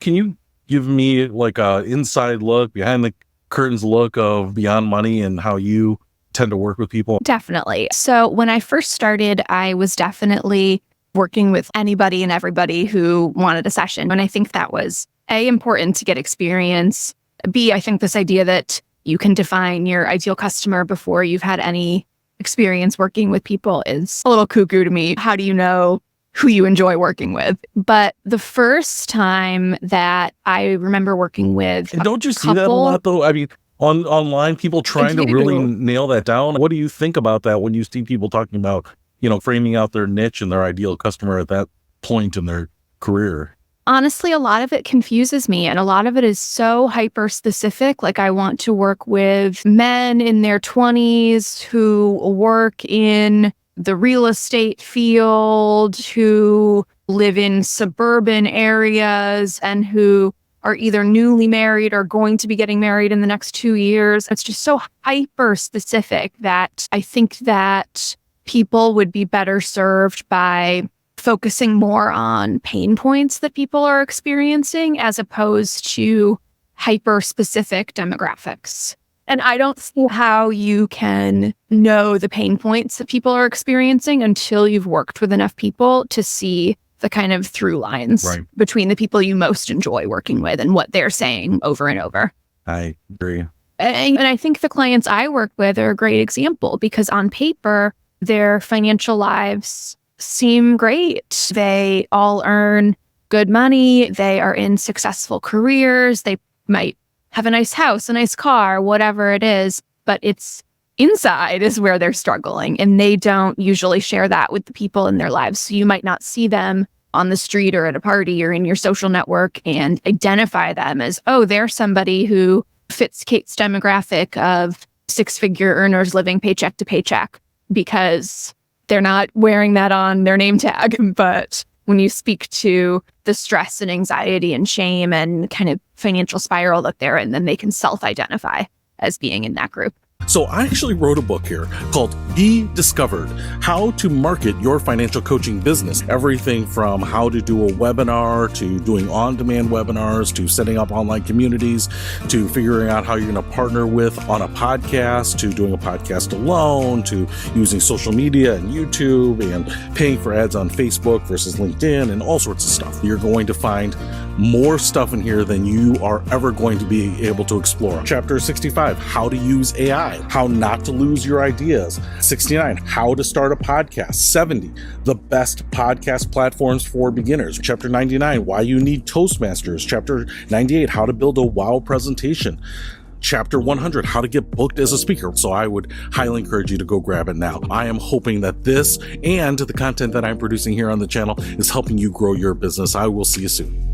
Can you give me like a inside look, behind the curtains look of Beyond Money and how you tend to work with people? Definitely. So when I first started, I was definitely working with anybody and everybody who wanted a session. And I think that was A, important to get experience. B, I think this idea that you can define your ideal customer before you've had any experience working with people is a little cuckoo to me. How do you know who you enjoy working with? But the first time that I remember working with And don't you see that a lot though? I mean, online, people trying to really nail that down. What do you think about that when you see people talking about, framing out their niche and their ideal customer at that point in their career? Honestly, a lot of it confuses me, and a lot of it is so hyper specific. Like, I want to work with men in their 20s who work in the real estate field, who live in suburban areas, and who are either newly married or going to be getting married in the next 2 years. It's just so hyper specific that I think that people would be better served by focusing more on pain points that people are experiencing as opposed to hyper specific demographics. And I don't see how you can know the pain points that people are experiencing until you've worked with enough people to see the kind of through lines between the people you most enjoy working with and what they're saying over and over. I agree. And I think the clients I work with are a great example because on paper, their financial lives seem great. They all earn good money. They are in successful careers. They might have a nice house, a nice car, whatever it is, but it's inside is where they're struggling. And they don't usually share that with the people in their lives. So you might not see them on the street or at a party or in your social network and identify them as, oh, they're somebody who fits Kate's demographic of 6-figure earners living paycheck to paycheck, because they're not wearing that on their name tag. But when you speak to the stress and anxiety and shame and kind of financial spiral that they're in, then they can self-identify as being in that group. So I actually wrote a book here called Be Discovered, How to Market Your Financial Coaching Business. Everything from how to do a webinar, to doing on-demand webinars, to setting up online communities, to figuring out how you're going to partner with on a podcast, to doing a podcast alone, to using social media and YouTube and paying for ads on Facebook versus LinkedIn and all sorts of stuff. You're going to find more stuff in here than you are ever going to be able to explore. Chapter 65, how to use AI, how not to lose your ideas. 69, how to start a podcast. 70, the best podcast platforms for beginners. Chapter 99, why you need Toastmasters. Chapter 98, how to build a wow presentation. Chapter 100, how to get booked as a speaker. So I would highly encourage you to go grab it now. I am hoping that this and the content that I'm producing here on the channel is helping you grow your business. I will see you soon.